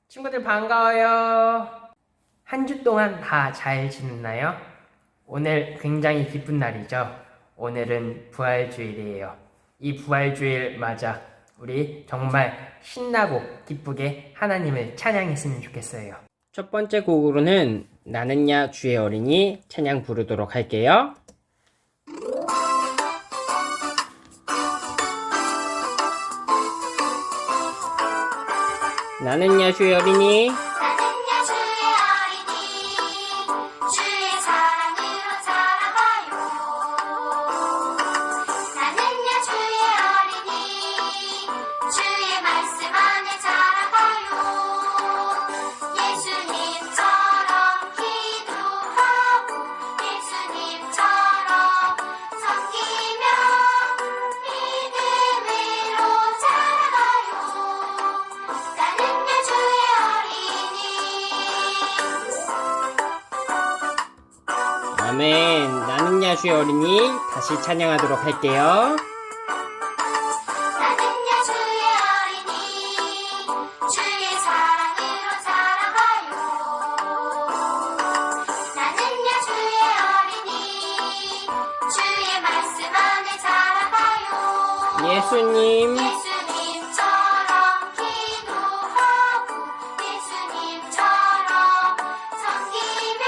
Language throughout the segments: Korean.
친구들 반가워요. 한 주 동안 다 잘 지냈나요? 오늘 굉장히 기쁜 날이죠. 오늘은 부활주일이에요. 이 부활주일 맞아 우리 정말 신나고 기쁘게 하나님을 찬양했으면 좋겠어요. 첫 번째 곡으로는 나는야 주의 어린이 찬양 부르도록 할게요. 나는야 주의 어린이 나는야 주의 어린이 주의 사랑으로 자라가요. 나는야 주의 어린이 주의 말씀 안에 자라가요. 예수님처럼 기도하고 예수님처럼 섬기며 믿음으로 자라가요. 나는야 주의 어린이. 아멘. 나는야 주의 어린이 다시 찬양하도록 할게요. 나는야 주의 어린이 주의 사랑으로 자라가요. 나는야 주의 어린이 주의 말씀 안에 자라가요. 예수님 예수님처럼 기도하고 예수님처럼 섬기며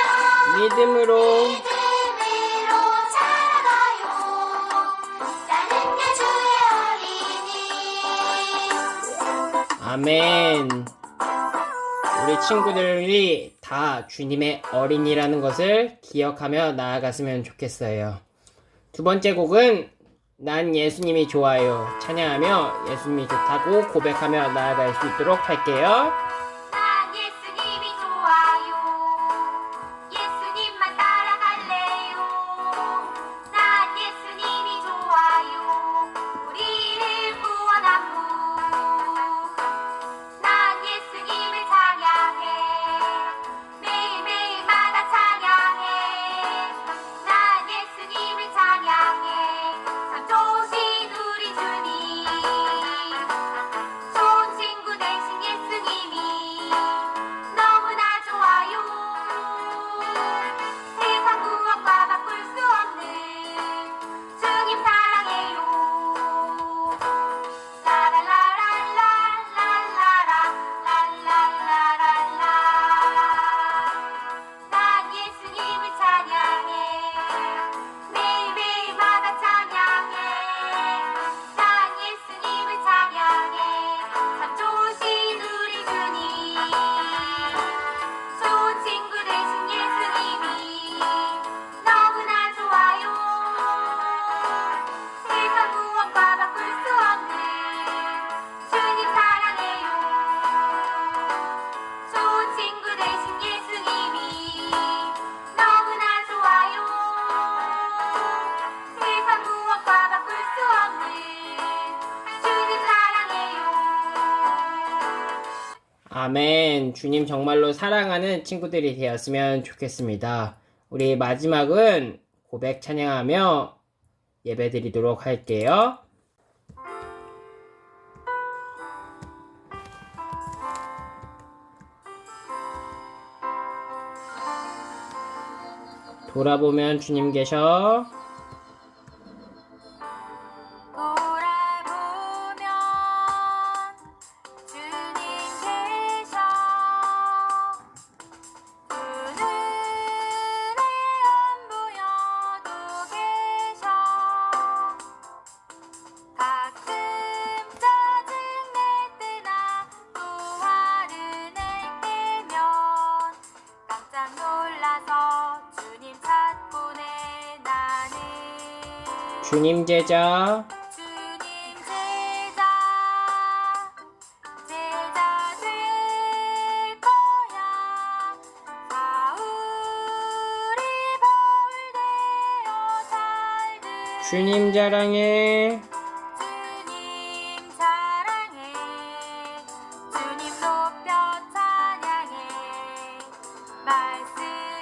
믿음으로 믿음으로 자라가요. 나는야 주의 어린이. 아멘. 우리 친구들이 다 주님의 어린이라는 것을 기억하며 나아갔으면 좋겠어요. 두 번째 곡은 난 예수님이 좋아요 찬양하며 예수님이 좋다고 고백하며 나아갈 수 있도록 할게요. 난 예수님이 좋아요. 예수님만 따라갈래요. 난 예수님이 좋아요. 우리를 구원한 분. 난 예수님을 찬양해. 매일매일마다 찬양해. 난 예수님을 찬양해. 참 좋으신 우리 주님. 좋은 친구 되신 예수님이 너무나 좋아요. 세상 무엇과 바꿀 수 없는 주님 사랑해요. 라라라라라라라라 랄랄라랄라. 난 예수님을 찬양해. 매일매일마다 찬양해. 난 예수님을 찬양해. 참 좋으신 우리 주님. 좋은 친구 되신 예수님이 너무나 좋아요. 세상 무엇과 바꿀 수 없는 주님 사랑해요. 좋은 친구 되신 예수님이 너무나 좋아요. 세상 무엇과 바꿀 수 없는 주님 사랑해요. 아멘. 주님 정말로 사랑하는 친구들이 되었으면 좋겠습니다. 우리 마지막은 고백 찬양하며 예배드리도록 할게요. 돌아보면 주님 계셔. 돌아보면 주님 계셔. 그 눈에 안 보여도 계셔. 가끔 짜증낼 때나 또 화를 낼 때면 깜짝 놀라서 주님 찾곤 해 나는. 주님 제자 주님 제자 될 거야. 사울이 바울 되어 살듯 주님 자랑해. 주님 사랑해. 주님 높여 찬양해.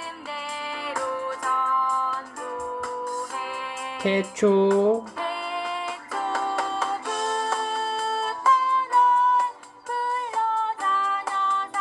말씀대로 전도해. 태초 태초부터 널 불러다녀 살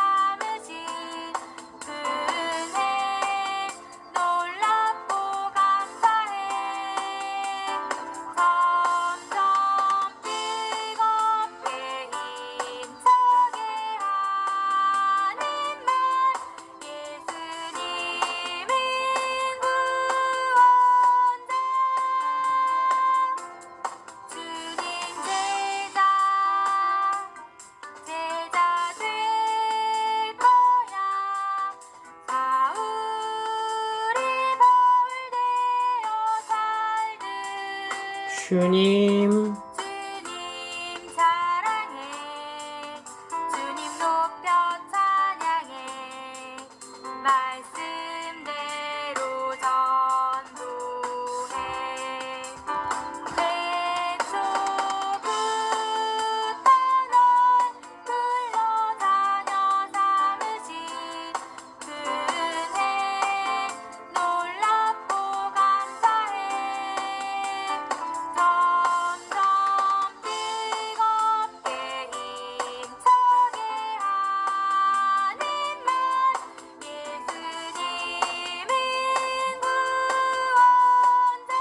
주님 주님 사랑해 주님 높여 찬양해 말씀대로 전도해 태초부터 널 불러다녀 삼으신 그 은혜 놀랍고 감사해 점점 뜨겁게 힘차게 하는 말 예수님은 구원자.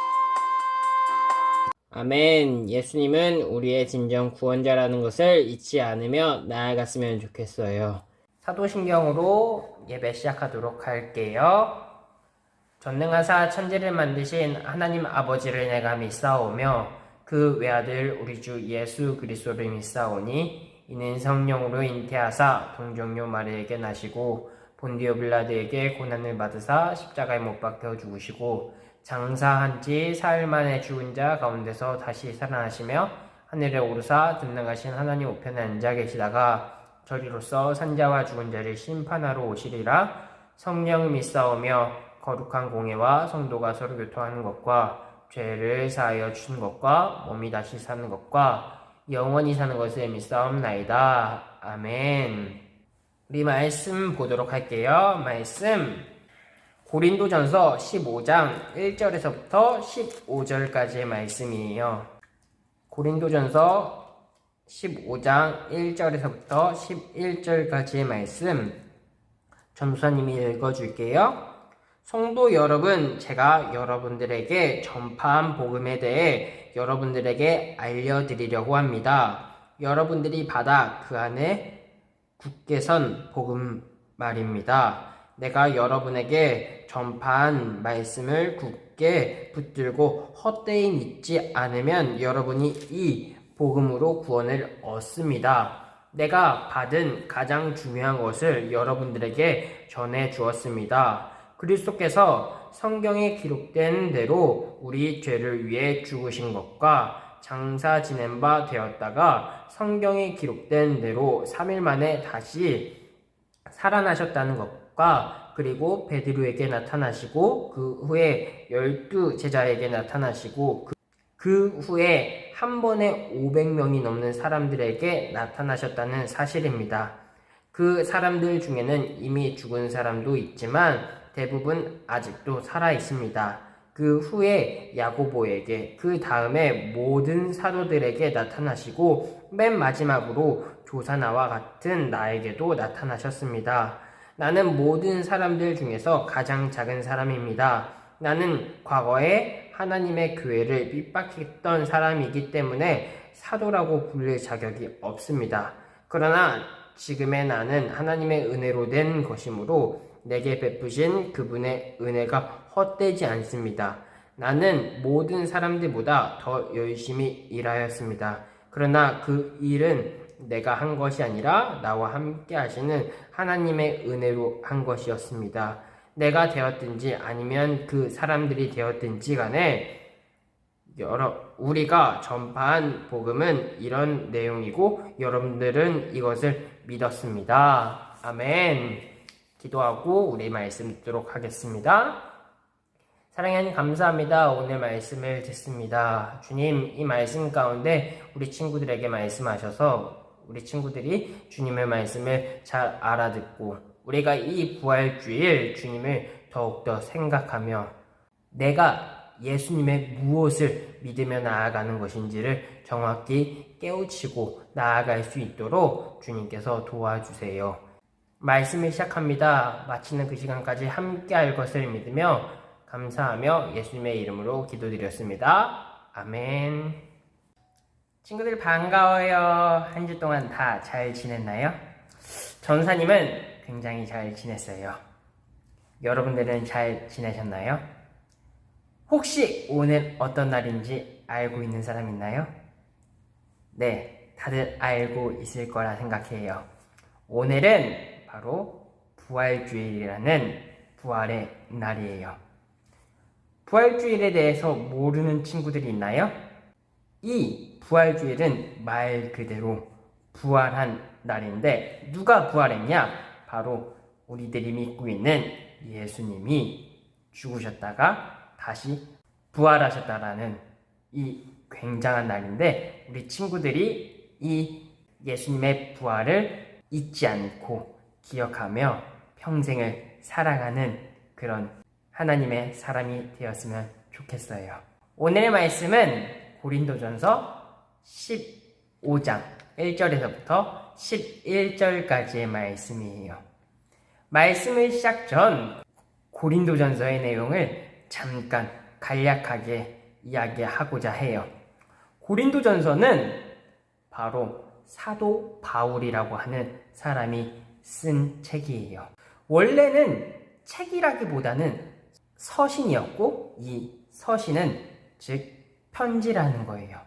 아멘. 예수님은 우리의 진정 구원자라는 것을 잊지 않으며 나아갔으면 좋겠어요. 사도신경으로 예배 시작하도록 할게요. 전능하사 천지를 만드신 하나님 아버지를 내가 믿사오며 그 외아들 우리 주 예수 그리스도를 믿사오니 이는 성령으로 잉태하사 동정녀 마리에게 나시고 본디오 빌라드에게 고난을 받으사 십자가에 못 박혀 죽으시고 장사한 지 사흘 만에 죽은 자 가운데서 다시 살아나시며 하늘에 오르사 전능하신 하나님 우편에 앉아 계시다가 저리로서 산자와 죽은 자를 심판하러 오시리라. 성령을 믿사오며 거룩한 공예와 성도가 서로 교통하는 것과 죄를 사하여 주신 것과 몸이 다시 사는 것과 영원히 사는 것을 믿사옵나이다. 아멘. 우리 말씀 보도록 할게요. 말씀 고린도전서 15장 1절에서부터 15절까지의 말씀이에요. 고린도전서 15장 1절에서부터 11절까지의 말씀 전도사님이 읽어줄게요. 성도 여러분, 제가 여러분들에게 전파한 복음에 대해 여러분들에게 알려드리려고 합니다. 여러분들이 받아 그 안에 굳게 선 복음 말입니다. 내가 여러분에게 전파한 말씀을 굳게 붙들고 헛되이 믿지 않으면 여러분이 이 복음으로 구원을 얻습니다. 내가 받은 가장 중요한 것을 여러분들에게 전해 주었습니다. 그리스도께서 성경에 기록된 대로 우리 죄를 위해 죽으신 것과 장사 지낸 바 되었다가 성경에 기록된 대로 3일 만에 다시 살아나셨다는 것과 그리고 베드로에게 나타나시고 그 후에 12제자에게 나타나시고 그 후에 한 번에 500명이 넘는 사람들에게 나타나셨다는 사실입니다. 그 사람들 중에는 이미 죽은 사람도 있지만 대부분 아직도 살아 있습니다. 그 후에 야고보에게, 그 다음에 모든 사도들에게 나타나시고 맨 마지막으로 조사나와 같은 나에게도 나타나셨습니다. 나는 모든 사람들 중에서 가장 작은 사람입니다. 나는 과거에 하나님의 교회를 핍박했던 사람이기 때문에 사도라고 불릴 자격이 없습니다. 그러나 지금의 나는 하나님의 은혜로 된 것이므로 내게 베푸신 그분의 은혜가 헛되지 않습니다. 나는 모든 사람들보다 더 열심히 일하였습니다. 그러나 그 일은 내가 한 것이 아니라 나와 함께 하시는 하나님의 은혜로 한 것이었습니다. 내가 되었든지 아니면 그 사람들이 되었든지 간에 우리가 전파한 복음은 이런 내용이고 여러분들은 이것을 믿었습니다. 아멘. 기도하고 우리 말씀 듣도록 하겠습니다. 사랑의 하나님 감사합니다. 오늘 말씀을 듣습니다. 주님, 이 말씀 가운데 우리 친구들에게 말씀하셔서 우리 친구들이 주님의 말씀을 잘 알아듣고 우리가 이 부활주일 주님을 더욱더 생각하며 내가 예수님의 무엇을 믿으며 나아가는 것인지를 정확히 깨우치고 나아갈 수 있도록 주님께서 도와주세요. 말씀을 시작합니다. 마치는 그 시간까지 함께 할 것을 믿으며 감사하며 예수님의 이름으로 기도드렸습니다. 아멘. 친구들 반가워요. 한 주 동안 다 잘 지냈나요? 전사님은 굉장히 잘 지냈어요. 여러분들은 잘 지내셨나요? 혹시 오늘 어떤 날인지 알고 있는 사람 있나요? 네, 다들 알고 있을 거라 생각해요. 오늘은 바로 부활주일이라는 부활의 날이에요. 부활주일에 대해서 모르는 친구들이 있나요? 이 부활주일은 말 그대로 부활한 날인데 누가 부활했냐? 바로 우리들이 믿고 있는 예수님이 죽으셨다가 다시 부활하셨다라는 이 굉장한 날인데 우리 친구들이 이 예수님의 부활을 잊지 않고 기억하며 평생을 살아가는 그런 하나님의 사람이 되었으면 좋겠어요. 오늘의 말씀은 고린도전서 15장 1절에서부터 11절까지의 말씀이에요. 말씀을 시작 전 고린도전서의 내용을 잠깐 간략하게 이야기하고자 해요. 고린도전서는 바로 사도 바울이라고 하는 사람이 쓴 책이에요. 원래는 책이라기보다는 서신이었고 이 서신은 즉 편지라는 거예요.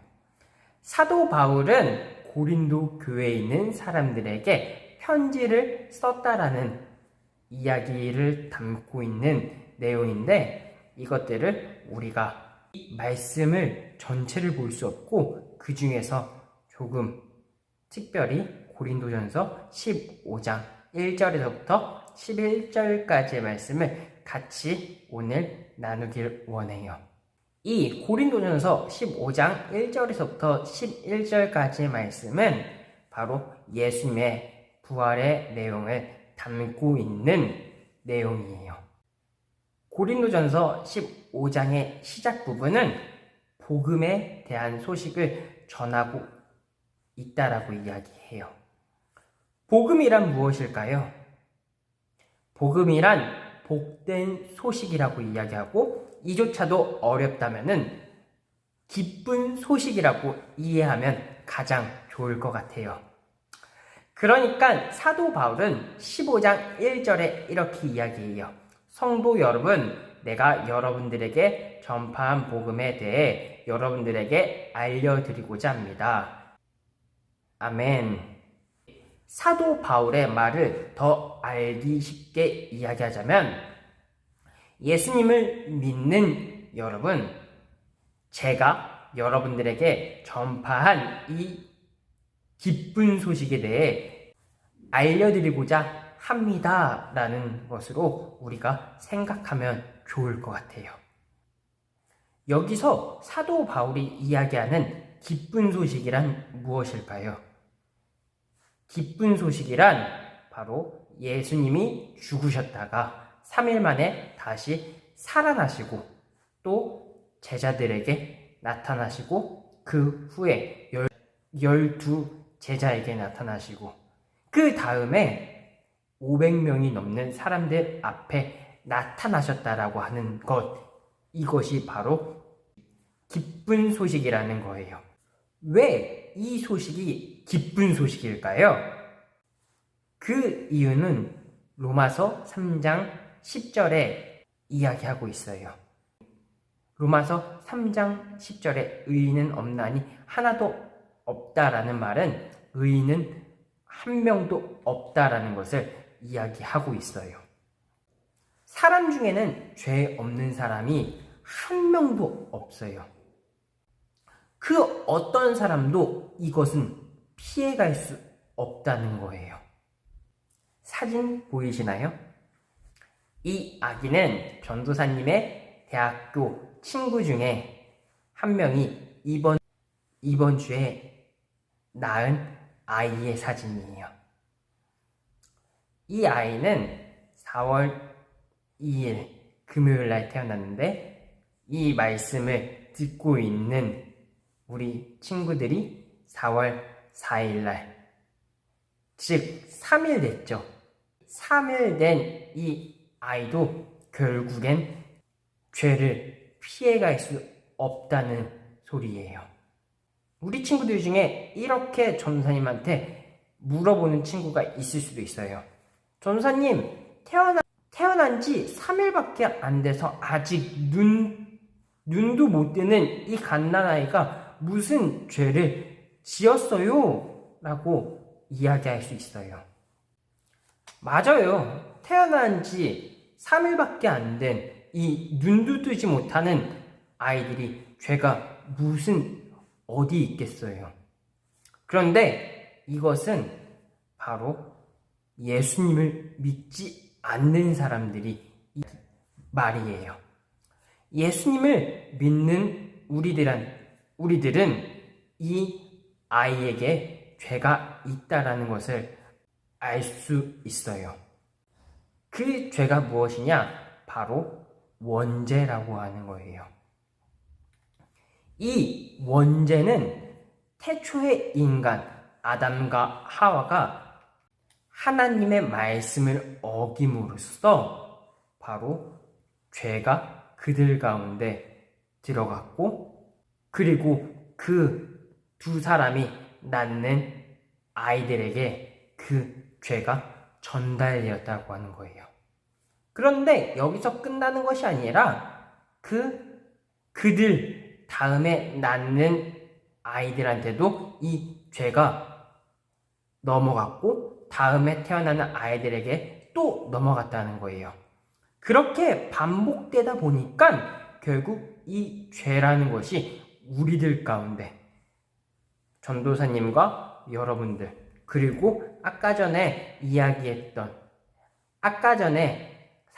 사도 바울은 고린도 교회에 있는 사람들에게 편지를 썼다라는 이야기를 담고 있는 내용인데 이것들을 우리가 이 말씀을 전체를 볼 수 없고 그 중에서 조금 특별히 고린도전서 15장 1절에서부터 11절까지의 말씀을 같이 오늘 나누길 원해요. 이 고린도전서 15장 1절에서부터 11절까지의 말씀은 바로 예수님의 부활의 내용을 담고 있는 내용이에요. 고린도전서 15장의 시작 부분은 복음에 대한 소식을 전하고 있다라고 이야기해요. 복음이란 무엇일까요? 복음이란 복된 소식이라고 이야기하고 이조차도 어렵다면은 기쁜 소식이라고 이해하면 가장 좋을 것 같아요. 그러니까 사도 바울은 15장 1절에 이렇게 이야기해요. 성도 여러분, 내가 여러분들에게 전파한 복음에 대해 여러분들에게 알려드리고자 합니다. 아멘. 사도 바울의 말을 더 알기 쉽게 이야기하자면 예수님을 믿는 여러분, 제가 여러분들에게 전파한 이 기쁜 소식에 대해 알려드리고자 합니다. 라는 것으로 우리가 생각하면 좋을 것 같아요. 여기서 사도 바울이 이야기하는 기쁜 소식이란 무엇일까요? 기쁜 소식이란 바로 예수님이 죽으셨다가 3일 만에 다시 살아나시고 또 제자들에게 나타나시고 그 후에 12 제자에게 나타나시고 그 다음에 500명이 넘는 사람들 앞에 나타나셨다라고 하는 것, 이것이 바로 기쁜 소식이라는 거예요. 왜 이 소식이 기쁜 소식일까요? 그 이유는 로마서 3장 10절에 이야기하고 있어요. 로마서 3장 10절에 의인은 없나니 하나도 없다라는 말은 의인은 한 명도 없다라는 것을 이야기하고 있어요. 사람 중에는 죄 없는 사람이 한 명도 없어요. 그 어떤 사람도 이것은 피해갈 수 없다는 거예요. 사진 보이시나요? 이 아기는 전도사님의 대학교 친구 중에 한 명이 이번 주에 낳은 아이의 사진이에요. 이 아이는 4월 2일 금요일 날 태어났는데 이 말씀을 듣고 있는 우리 친구들이 4월 4일 날, 즉 3일 됐죠. 3일 된 이 아이도 결국엔 죄를 피해갈 수 없다는 소리예요. 우리 친구들 중에 이렇게 전도사님한테 물어보는 친구가 있을 수도 있어요. 전도사님, 태어난 지 3일밖에 안 돼서 아직 눈도 못 뜨는 이 갓난아이가 무슨 죄를 지었어요? 라고 이야기할 수 있어요. 맞아요. 태어난 지 3일밖에 안 된 이 눈도 뜨지 못하는 아이들이 죄가 무슨 어디 있겠어요. 그런데 이것은 바로 예수님을 믿지 않는 사람들이 이 말이에요. 예수님을 믿는 우리들은 이 아이에게 죄가 있다라는 것을 알 수 있어요. 그 죄가 무엇이냐? 바로 원죄라고 하는 거예요. 이 원죄는 태초의 인간 아담과 하와가 하나님의 말씀을 어김으로써 바로 죄가 그들 가운데 들어갔고, 그리고 그 두 사람이 낳는 아이들에게 그 죄가 전달되었다고 하는 거예요. 그런데 여기서 끝나는 것이 아니라 그들 다음에 낳는 아이들한테도 이 죄가 넘어갔고, 다음에 태어나는 아이들에게 또 넘어갔다는 거예요. 그렇게 반복되다 보니까 결국 이 죄라는 것이 우리들 가운데, 전도사님과 여러분들, 그리고 아까 전에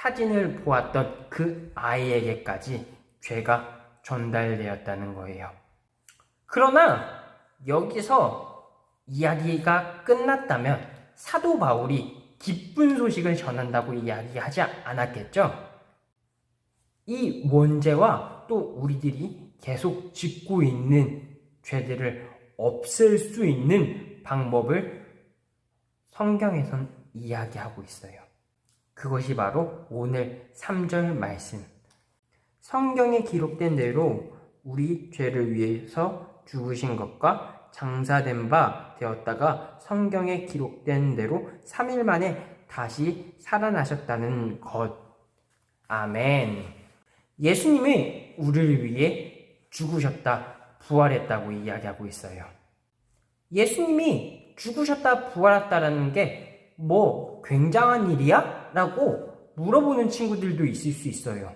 사진을 보았던 그 아이에게까지 죄가 전달되었다는 거예요. 그러나 여기서 이야기가 끝났다면 사도 바울이 기쁜 소식을 전한다고 이야기하지 않았겠죠? 이 원죄와 또 우리들이 계속 짓고 있는 죄들을 없앨 수 있는 방법을 성경에선 이야기하고 있어요. 그것이 바로 오늘 3절 말씀. 성경에 기록된 대로 우리 죄를 위해서 죽으신 것과 장사된 바 되었다가 성경에 기록된 대로 3일 만에 다시 살아나셨다는 것. 아멘. 예수님이 우리를 위해 죽으셨다, 부활했다고 이야기하고 있어요. 예수님이 죽으셨다, 부활했다라는 게 뭐 굉장한 일이야? 라고 물어보는 친구들도 있을 수 있어요.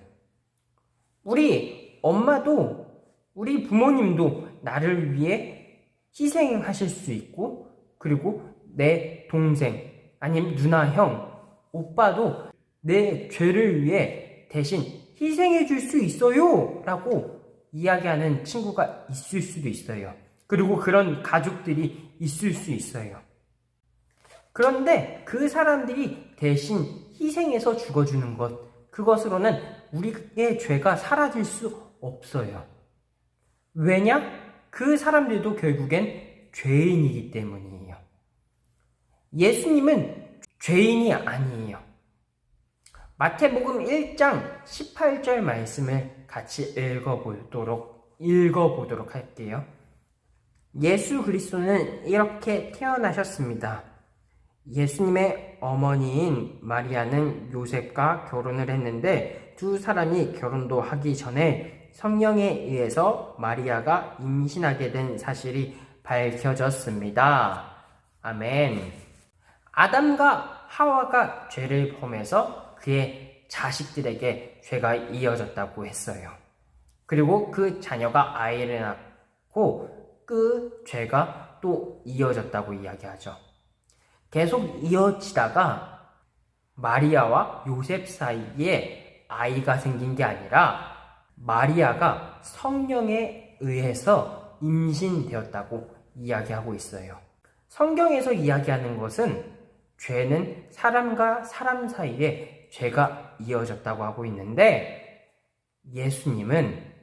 우리 엄마도, 우리 부모님도 나를 위해 희생하실 수 있고, 그리고 내 동생, 아니면 누나, 형, 오빠도 내 죄를 위해 대신 희생해 줄 수 있어요 라고 이야기하는 친구가 있을 수도 있어요. 그리고 그런 가족들이 있을 수 있어요. 그런데 그 사람들이 대신 희생해서 죽어주는 것, 그것으로는 우리의 죄가 사라질 수 없어요. 왜냐? 그 사람들도 결국엔 죄인이기 때문이에요. 예수님은 죄인이 아니에요. 마태복음 1장 18절 말씀을 같이 읽어보도록 할게요. 예수 그리스도는 이렇게 태어나셨습니다. 예수님의 어머니인 마리아는 요셉과 결혼을 했는데 두 사람이 결혼도 하기 전에 성령에 의해서 마리아가 임신하게 된 사실이 밝혀졌습니다. 아멘. 아담과 하와가 죄를 범해서 그의 자식들에게 죄가 이어졌다고 했어요. 그리고 그 자녀가 아이를 낳고 그 죄가 또 이어졌다고 이야기하죠. 계속 이어지다가 마리아와 요셉 사이에 아이가 생긴 게 아니라 마리아가 성령에 의해서 임신되었다고 이야기하고 있어요. 성경에서 이야기하는 것은 죄는 사람과 사람 사이에 죄가 이어졌다고 하고 있는데, 예수님은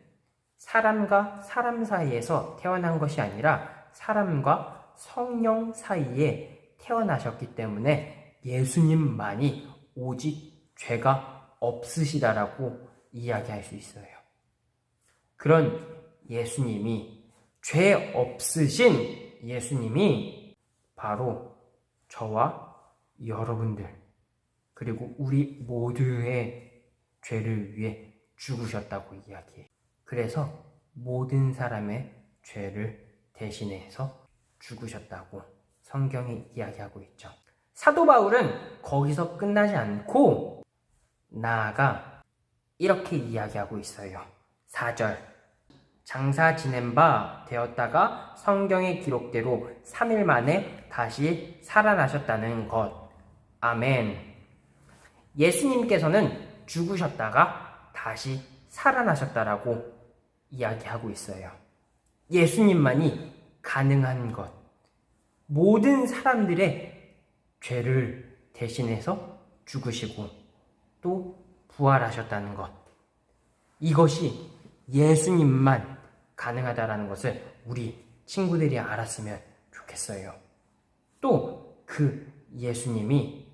사람과 사람 사이에서 태어난 것이 아니라 사람과 성령 사이에 태어나셨기 때문에 예수님만이 오직 죄가 없으시다라고 이야기할 수 있어요. 그런 예수님이, 죄 없으신 예수님이 바로 저와 여러분들, 그리고 우리 모두의 죄를 위해 죽으셨다고 이야기해요. 그래서 모든 사람의 죄를 대신해서 죽으셨다고 성경이 이야기하고 있죠. 사도 바울은 거기서 끝나지 않고 나아가 이렇게 이야기하고 있어요. 4절. 장사 지낸 바 되었다가 성경의 기록대로 3일 만에 다시 살아나셨다는 것. 아멘. 예수님께서는 죽으셨다가 다시 살아나셨다라고 이야기하고 있어요. 예수님만이 가능한 것. 모든 사람들의 죄를 대신해서 죽으시고 또 부활하셨다는 것. 이것이 예수님만 가능하다라는 것을 우리 친구들이 알았으면 좋겠어요. 또 그 예수님이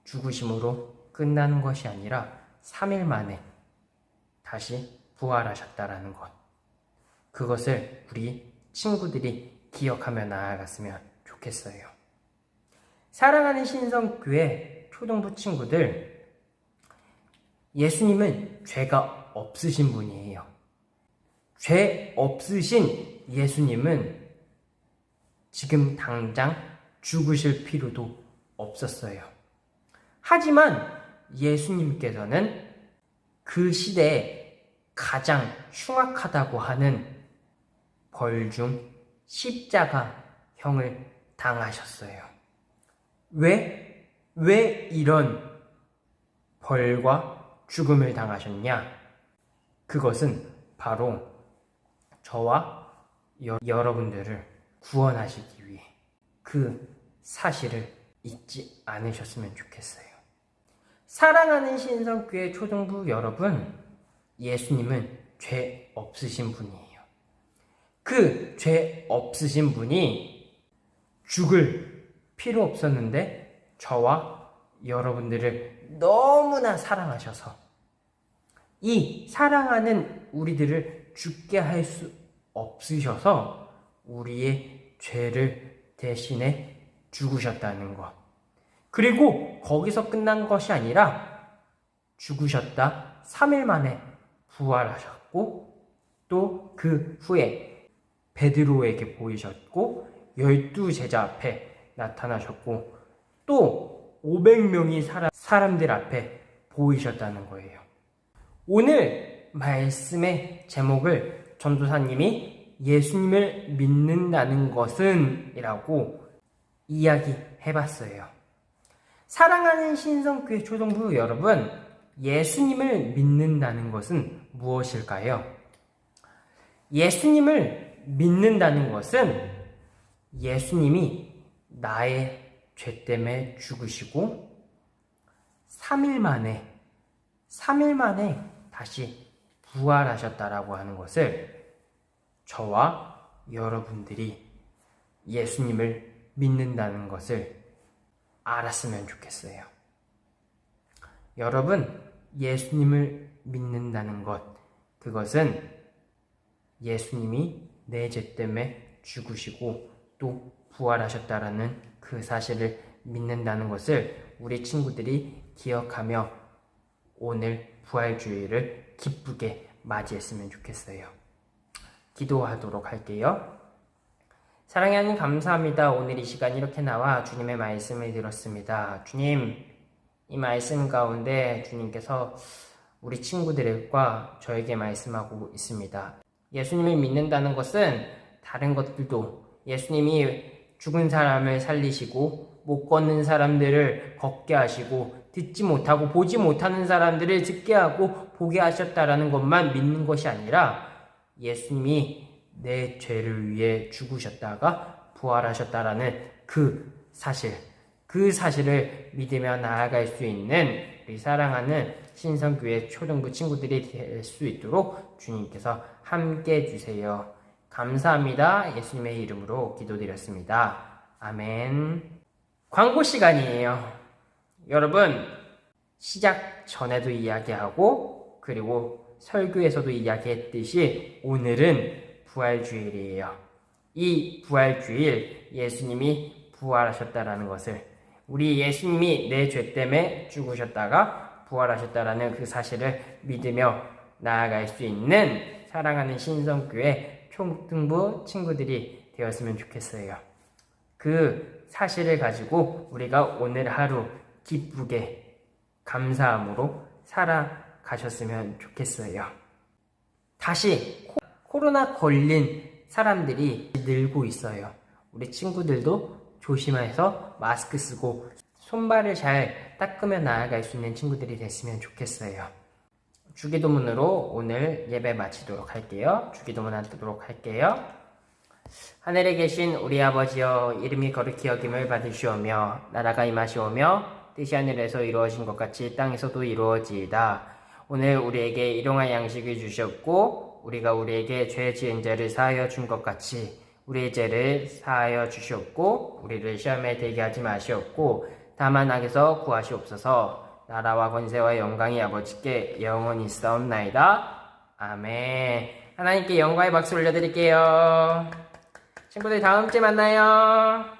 죽으심으로 끝나는 것이 아니라 3일 만에 다시 부활하셨다라는 것. 그것을 우리 친구들이 기억하며 나아갔으면 좋겠어요. 사랑하는 신성교회 초등부 친구들, 예수님은 죄가 없으신 분이에요. 죄 없으신 예수님은 지금 당장 죽으실 필요도 없었어요. 하지만 예수님께서는 그 시대에 가장 흉악하다고 하는 벌 중 십자가형을 당하셨어요. 왜 이런 벌과 죽음을 당하셨냐? 그것은 바로 저와 여러분들을 구원하시기 위해 그 사실을 잊지 않으셨으면 좋겠어요. 사랑하는 신성교회 초등부 여러분, 예수님은 죄 없으신 분이에요. 그 죄 없으신 분이 죽을 필요 없었는데 저와 여러분들을 너무나 사랑하셔서 이 사랑하는 우리들을 죽게 할 수 없으셔서 우리의 죄를 대신에 죽으셨다는 것. 그리고 거기서 끝난 것이 아니라 죽으셨다 3일 만에 부활하셨고 또 그 후에 베드로에게 보이셨고 12제자 앞에 나타나셨고 또 500명이 사람들 앞에 보이셨다는 거예요. 오늘 말씀의 제목을 전도사님이 예수님을 믿는다는 것은 이라고 이야기해봤어요. 사랑하는 신성교회 초등부 여러분, 예수님을 믿는다는 것은 무엇일까요? 예수님을 믿는다는 것은 예수님이 나의 죄 때문에 죽으시고 3일 만에 다시 부활하셨다라고 하는 것을 저와 여러분들이 예수님을 믿는다는 것을 알았으면 좋겠어요. 여러분, 예수님을 믿는다는 것, 그것은 예수님이 내 죄 때문에 죽으시고 또 부활하셨다라는 그 사실을 믿는다는 것을 우리 친구들이 기억하며 오늘 부활주일을 기쁘게 맞이했으면 좋겠어요. 기도하도록 할게요. 사랑의 하나님 감사합니다. 오늘 이 시간 이렇게 나와 주님의 말씀을 들었습니다. 주님, 이 말씀 가운데 주님께서 우리 친구들과 저에게 말씀하고 있습니다. 예수님을 믿는다는 것은 다른 것들도 예수님이 죽은 사람을 살리시고 못 걷는 사람들을 걷게 하시고 듣지 못하고 보지 못하는 사람들을 듣게 하고 보게 하셨다라는 것만 믿는 것이 아니라 예수님이 내 죄를 위해 죽으셨다가 부활하셨다라는 그 사실을 믿으며 나아갈 수 있는 우리 사랑하는 신성교회 초등부 친구들이 될 수 있도록 주님께서 함께 해주세요. 감사합니다. 예수님의 이름으로 기도드렸습니다. 아멘. 광고 시간이에요. 여러분, 시작 전에도 이야기하고 그리고 설교에서도 이야기했듯이 오늘은 부활주일이에요. 이 부활주일 예수님이 부활하셨다라는 것을 우리 예수님이 내 죄 때문에 죽으셨다가 부활하셨다라는 그 사실을 믿으며 나아갈 수 있는 사랑하는 신성교회 초등부 친구들이 되었으면 좋겠어요. 그 사실을 가지고 우리가 오늘 하루 기쁘게 감사함으로 살아가셨으면 좋겠어요. 다시 코로나 걸린 사람들이 늘고 있어요. 우리 친구들도 조심해서 마스크 쓰고 손발을 잘 닦으며 나아갈 수 있는 친구들이 됐으면 좋겠어요. 주기도문으로 오늘 예배 마치도록 할게요. 주기도문 하도록 할게요. 하늘에 계신 우리 아버지여, 이름이 거룩히 여김을 받으시오며 나라가 임하시오며 뜻이 하늘에서 이루어진 것 같이 땅에서도 이루어지이다. 오늘 우리에게 일용할 양식을 주셨고 우리가 우리에게 죄 지은 자를 사하여 준 것 같이 우리의 죄를 사하여 주시옵고 우리를 시험에 들게 하지 마시옵고 다만 악에서 구하시옵소서. 나라와 권세와 영광이 아버지께 영원히 있사옵나이다. 아멘. 하나님께 영광의 박수 올려드릴게요. 친구들 다음 주에 만나요.